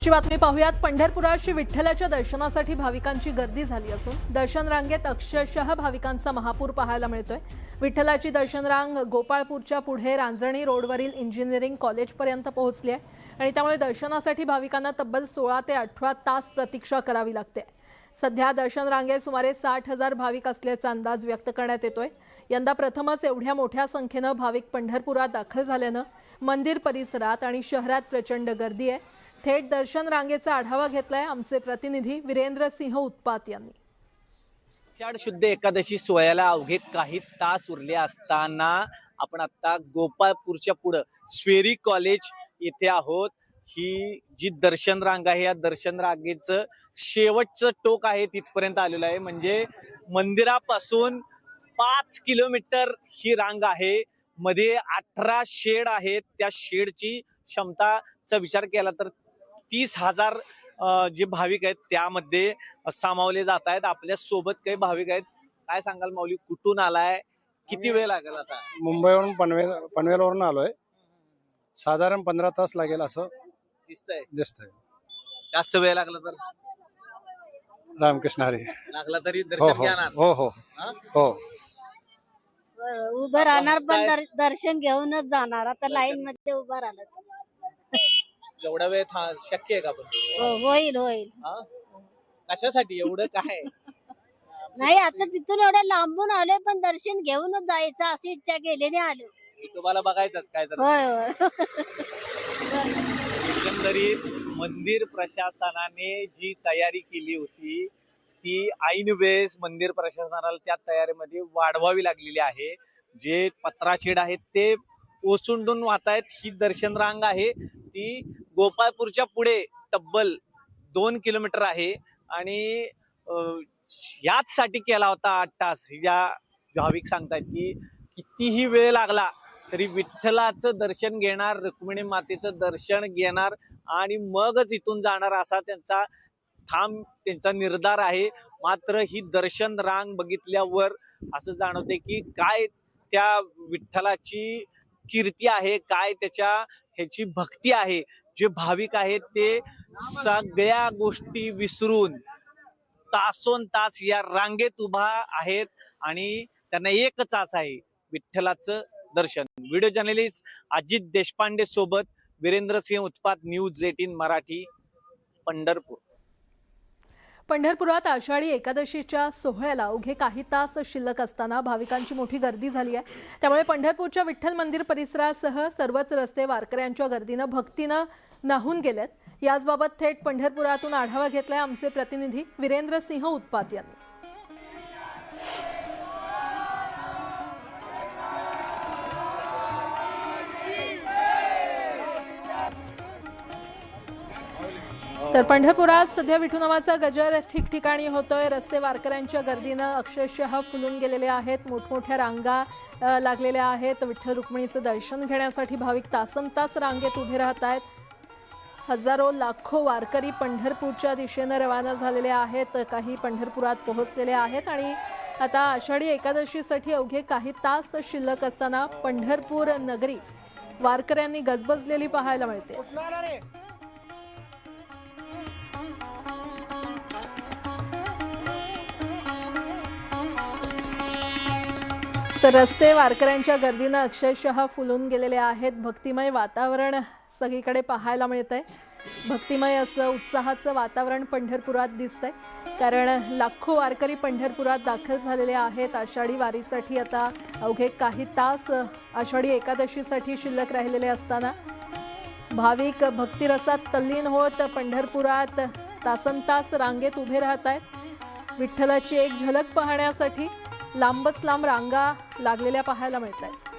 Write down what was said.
ची बातमी पाहूयात। पंढरपुरात श्री विठ्ठलाच्या दर्शनासाठी भाविकांची गर्दी झाली असून दर्शन रांगेत अक्षरशः भाविकांचा महापूर पाहायला मिळतोय। विठ्ठलाची दर्शन रांग गोपाळपूरच्या पुढे रांजणी रोडवरील इंजिनिअरिंग कॉलेजपर्यंत पोहोचली आहे आणि त्यामुळे दर्शनासाठी भाविकांना तब्बल 16 ते 18 तास प्रतीक्षा करावी लागते। सध्या दर्शन रांगेत सुमारे 60,000 भाविक असल्याचा अंदाज व्यक्त करण्यात येतोय। यंदा प्रथमच एवढ्या मोठ्या संख्येने भाविक पंढरपुरात दाखल झाल्याने मंदिर परिसरात आणि शहरात प्रचंड गर्दी आहे। थेट दर्शन रांगेचा आढावा घेतलाय आमचे प्रतिनिधी वीरेंद्र सिंह उत्पात यांनी। आषाढ शुद्ध एकादशी सोहळ्याला अवघे काही तास उरले असताना आपण आता गोपाळपूरच्या पुढे स्वेरी कॉलेज येथे आहोत। ही जी दर्शन रांग आहे या दर्शन रांगेचं शेवटचं टोक आहे तिथपर्यंत आलेलं आहे। म्हणजे मंदिरापासून 5 किलोमीटर ही रांग आहे। मध्ये 18 शेड आहेत। त्या शेडची क्षमताचा विचार केला तर 30,000 जे भाविक आहेत त्यामध्ये सामावले जात आहेत। आपल्या सोबत काही भाविक आहेत। काय सांगाल माऊली, कुठून आलाय, किती वेळ लागेल? आता मुंबईवरून पनवेलवरून आलोय। साधारण 15 तास लागेल असं दिसतंय। जास्त वेळ लागला तर रामकृष्ण हरी लागला तरी दर्शन घेणार? हो हो हो उभं राहणार पण दर्शन घेऊनच जाणार। आता लाईन मध्ये उभं राहणार। एवढा वेळ शक्य आहे का? पण होईल होईल। कशासाठी एवढं काय? नाही, आता तिथून एवढ्या लांबून आलोय पण दर्शन घेऊनच जायचं अशी इच्छा केलेली आलो। तुम्हाला बघायचंच काय तर? होय होय। एकंदरीत मंदिर प्रशासनाने जी तयारी केली होती ती ऐन वेळेस मंदिर प्रशासनाला त्या तयारीमध्ये वाढवावी लागलेली आहे। जे पत्राशेड आहेत ते ओसंडून वाहत आहेत। ही दर्शन रांग आहे ती गोपाळपूरच्या पुढे तब्बल 2 किलोमीटर आहे आणि याचसाठी केला होता 8 तास। या भाविक सांगतात की कितीही वेळ लागला तरी विठ्ठलाचं दर्शन घेणार, रुक्मिणी मातेचं दर्शन घेणार आणि मगच इथून जाणार असा त्यांचा निर्धार आहे। मात्र ही दर्शन रांग बघितल्यावर असं जाणवते की काय त्या विठ्ठलाची कीर्ती आहे, काय ह्याची भक्ती आहे। जे भाविक आहेत ते सगळ्या गोष्टी विसरून तासोन तास या रांगेत उभा आहेत आणि त्यांना एकच आस आहे, विठ्ठलाचं दर्शन। व्हिडिओ जर्नलिस्ट अजित देशपांडे सोबत वीरेंद्र सिंह उत्पात, न्यूज 18 मराठी, पंढरपूर। पंढरपुरात आषाढी एकादशीच्या सोहळ्याला अवघे काही तास शिल्लक असताना भाविकांची मोठी गर्दी झाली आहे। त्यामुळे पंढरपूरच्या विठ्ठल मंदिर परिसरासह सर्वच रस्ते वारकऱ्यांच्या गर्दीने भक्तीने न्हाऊन गेलेत। याचबाबत थेट पंढरपुरातून आढावा घेतलाय आमचे प्रतिनिधी वीरेंद्र सिंह उत्पात यांनी। तर पंढरपुरात सध्या विठुनामाचा गजर ठिकठिकाणी होतोय। रस्ते वारकऱ्यांच्या गर्दीने अक्षरशः फुलून गेलेले आहेत। मोठमोठ्या रांगा लागलेल्या आहेत। विठ्ठल रुक्मिणीचं दर्शन घेण्यासाठी भाविक तासनतास रांगेत उभे राहत आहेत। हजारो लाखो वारकरी पंढरपूरच्या दिशेने रवाना झालेले आहेत। काही पंढरपुरात पोहोचलेले आहेत आणि आता आषाढी एकादशीसाठी अवघे काही तास शिल्लक असताना पंढरपूर नगरी वारकऱ्यांनी गजबजलेली पाहायला मिळते। तर रस्ते वारकऱ्यांच्या गर्दीने अक्षरशः फुलून गेलेले आहेत। भक्तिमय वातावरण सगळीकडे पाहायला मिळतंय। भक्तिमय असं उत्साहाचं वातावरण पंढरपुरात दिसतंय, कारण लाखो वारकरी पंढरपुरात दाखल झालेले आहेत। आषाढी वारीसाठी आता अवघे काही तास आषाढी एकादशीसाठी शिल्लक राहिलेले असताना भाविक भक्तिरसात तल्लीन होत पंढरपुरात तासनतास रांगेत उभे राहत आहेत। विठ्ठलाची एक झलक पाहण्यासाठी लांबच लांब रांगा लागलेल्या पाहायला मिळत आहेत।